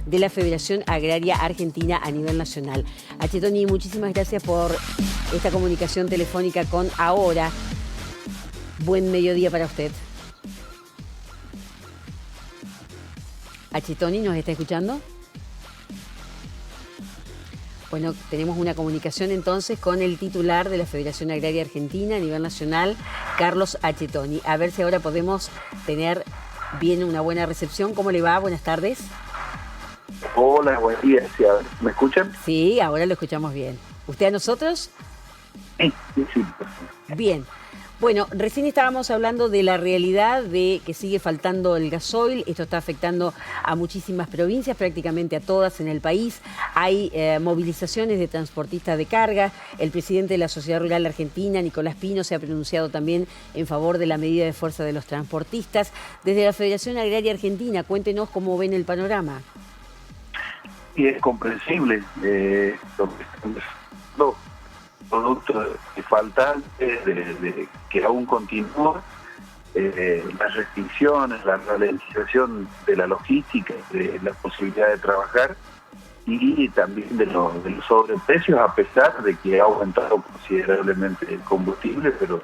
de la Federación Agraria Argentina a nivel nacional. Achetoni, muchísimas gracias por esta comunicación telefónica con Ahora. Buen mediodía para usted. Achetoni, ¿nos está escuchando? Bueno, tenemos una comunicación entonces con el titular de la Federación Agraria Argentina a nivel nacional, Carlos Achetoni. A ver si ahora podemos tener bien una buena recepción. ¿Cómo le va? Buenas tardes. Hola, buen día. ¿Me escuchan? Sí, ahora lo escuchamos bien. ¿Usted a nosotros? Sí. Bien. Bueno, recién estábamos hablando de la realidad de que sigue faltando el gasoil. Esto está afectando a muchísimas provincias, prácticamente a todas en el país. Hay movilizaciones de transportistas de carga. El presidente de la Sociedad Rural Argentina, Nicolás Pino, se ha pronunciado también en favor de la medida de fuerza de los transportistas. Desde la Federación Agraria Argentina, cuéntenos cómo ven el panorama. Y es comprensible lo que están diciendo. Producto de faltantes, de que aún continúa, las restricciones, la ralentización de la logística, de la posibilidad de trabajar y también de los sobreprecios, a pesar de que ha aumentado considerablemente el combustible, pero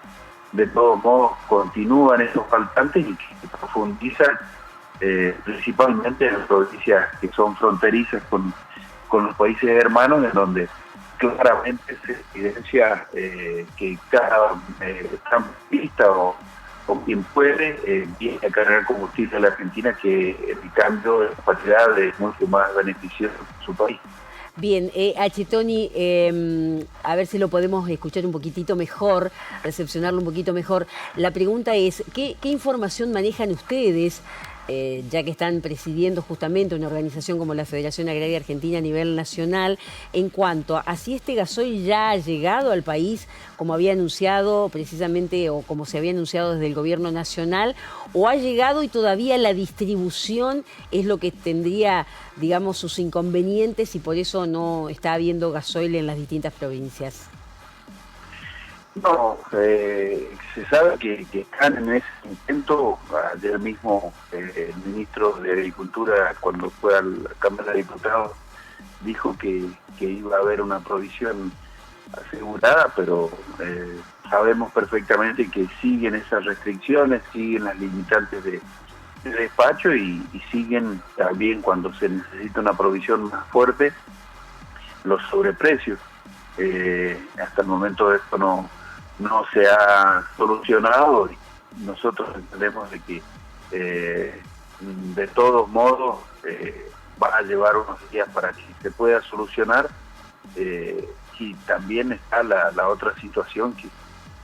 de todos modos continúan esos faltantes y que profundizan principalmente en las provincias que son fronterizas con los países hermanos, en donde claramente se evidencia que cada transportista o quien puede viene a cargar combustible a la Argentina, que el cambio de calidad es mucho más beneficioso en su país. Bien, Achetoni, a ver si lo podemos escuchar un poquitito mejor, recepcionarlo un poquito mejor. La pregunta es, ¿qué información manejan ustedes, ya que están presidiendo justamente una organización como la Federación Agraria Argentina a nivel nacional, en cuanto a si este gasoil ya ha llegado al país, como había anunciado precisamente, o como se había anunciado desde el gobierno nacional, o ha llegado y todavía la distribución es lo que tendría, digamos, sus inconvenientes y por eso no está habiendo gasoil en las distintas provincias? No, se sabe que están en ese intento. Ayer mismo el ministro de Agricultura, cuando fue a la Cámara de Diputados, dijo que iba a haber una provisión asegurada, pero sabemos perfectamente que siguen esas restricciones, siguen las limitantes de despacho y siguen también, cuando se necesita una provisión más fuerte, los sobreprecios. Hasta el momento esto no se ha solucionado y nosotros entendemos de que de todos modos va a llevar unos días para que se pueda solucionar, y también está la otra situación, que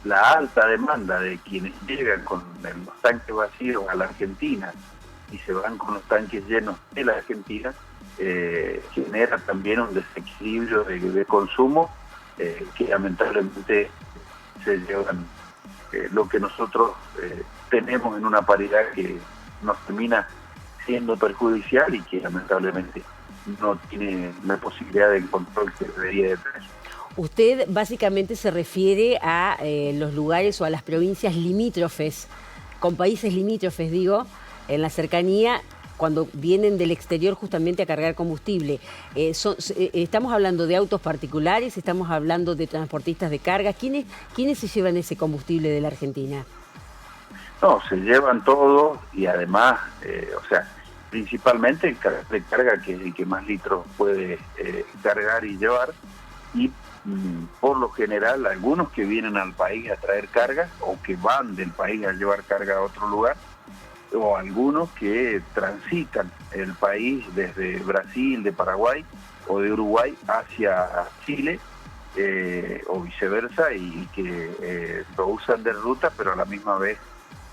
la alta demanda de quienes llegan con los tanques vacíos a la Argentina y se van con los tanques llenos de la Argentina, genera también un desequilibrio de consumo, que lamentablemente se llevan lo que nosotros tenemos en una paridad que nos termina siendo perjudicial y que lamentablemente no tiene la posibilidad de control que debería de tener. Usted básicamente se refiere a los lugares o a las provincias limítrofes, con países limítrofes, digo, en la cercanía, cuando vienen del exterior justamente a cargar combustible. ¿Estamos hablando de autos particulares? ¿Estamos hablando de transportistas de carga? ¿Quiénes se llevan ese combustible de la Argentina? No, se llevan todo y además, principalmente el de carga, que es el que más litros puede cargar y llevar, y por lo general algunos que vienen al país a traer carga o que van del país a llevar carga a otro lugar, o algunos que transitan el país desde Brasil, de Paraguay o de Uruguay hacia Chile, o viceversa, y que lo usan de ruta, pero a la misma vez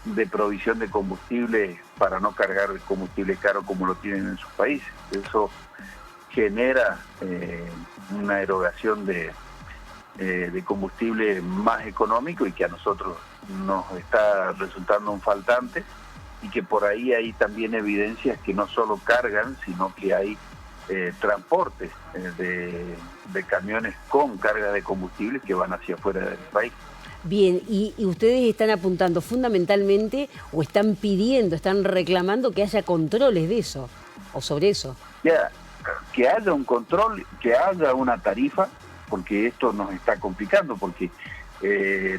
de provisión de combustible para no cargar el combustible caro como lo tienen en sus países. Eso genera una erogación de combustible más económico y que a nosotros nos está resultando un faltante, y que por ahí hay también evidencias que no solo cargan, sino que hay transportes de camiones con carga de combustible que van hacia afuera del país. Bien, y ustedes están apuntando fundamentalmente, o están pidiendo, están reclamando que haya controles de eso, o sobre eso. Ya, que haya un control, que haya una tarifa, porque esto nos está complicando, porque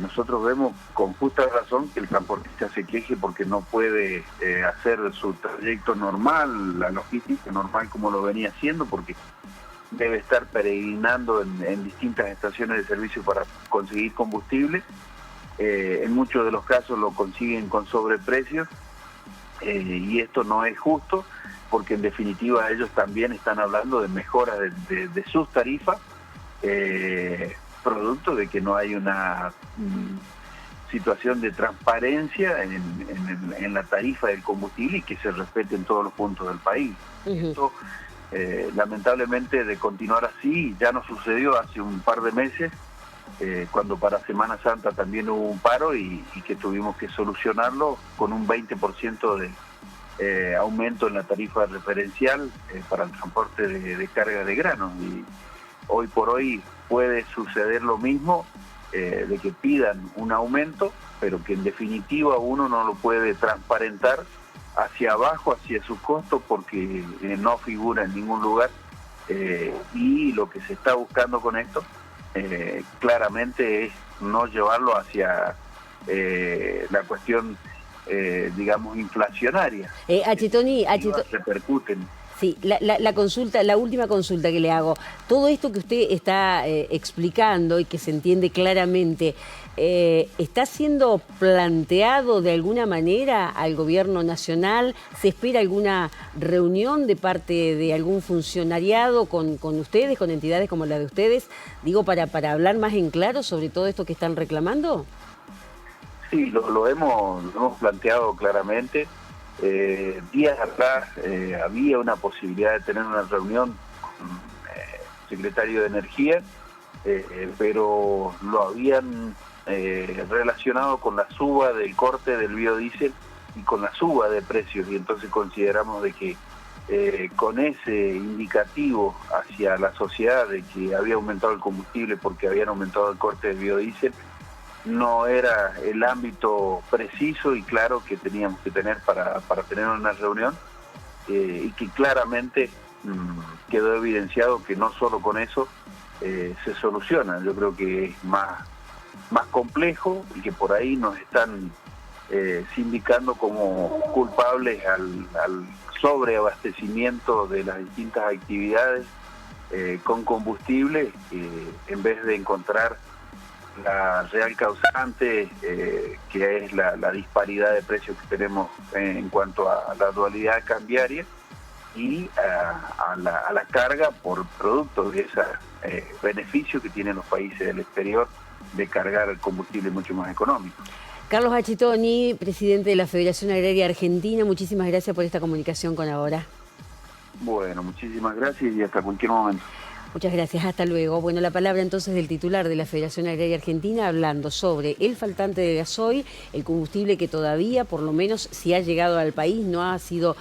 nosotros vemos con justa razón que el transportista se queje porque no puede hacer su trayecto normal, la logística normal como lo venía haciendo, porque debe estar peregrinando en distintas estaciones de servicio para conseguir combustible. En muchos de los casos lo consiguen con sobreprecios, y esto no es justo, porque en definitiva ellos también están hablando de mejoras de sus tarifas, producto de que no hay una situación de transparencia en la tarifa del combustible y que se respete en todos los puntos del país. Esto, lamentablemente, de continuar así, ya nos sucedió hace un par de meses, cuando para Semana Santa también hubo un paro y que tuvimos que solucionarlo con un 20% de aumento en la tarifa referencial para el transporte de carga de granos. Y hoy por hoy puede suceder lo mismo, de que pidan un aumento, pero que en definitiva uno no lo puede transparentar hacia abajo, hacia sus costos, porque no figura en ningún lugar, y lo que se está buscando con esto claramente es no llevarlo hacia la cuestión, digamos, inflacionaria. Achitoni, Repercuten. sí, la consulta, la última consulta que le hago. Todo esto que usted está explicando y que se entiende claramente, ¿está siendo planteado de alguna manera al gobierno nacional? ¿Se espera alguna reunión de parte de algún funcionariado con ustedes, con entidades como la de ustedes? Digo, para hablar más en claro sobre todo esto que están reclamando. Sí, lo hemos planteado claramente. Días atrás había una posibilidad de tener una reunión con el secretario de Energía, pero lo habían relacionado con la suba del corte del biodiesel y con la suba de precios, y entonces consideramos de que con ese indicativo hacia la sociedad de que había aumentado el combustible porque habían aumentado el corte del biodiesel, no era el ámbito preciso y claro que teníamos que tener para tener una reunión, y que claramente quedó evidenciado que no solo con eso se soluciona. Yo creo que es más complejo y que por ahí nos están sindicando como culpables al sobreabastecimiento de las distintas actividades con combustible, en vez de encontrar la real causante, que es la disparidad de precios que tenemos en cuanto a la dualidad cambiaria y a la carga por producto de ese beneficio que tienen los países del exterior de cargar el combustible mucho más económico. Carlos Achitoni, presidente de la Federación Agraria Argentina, muchísimas gracias por esta comunicación con Ahora. Bueno, muchísimas gracias y hasta cualquier momento. Muchas gracias, hasta luego. Bueno, la palabra entonces del titular de la Federación Agraria Argentina hablando sobre el faltante de gasoil, el combustible que todavía, por lo menos si ha llegado al país, no ha sido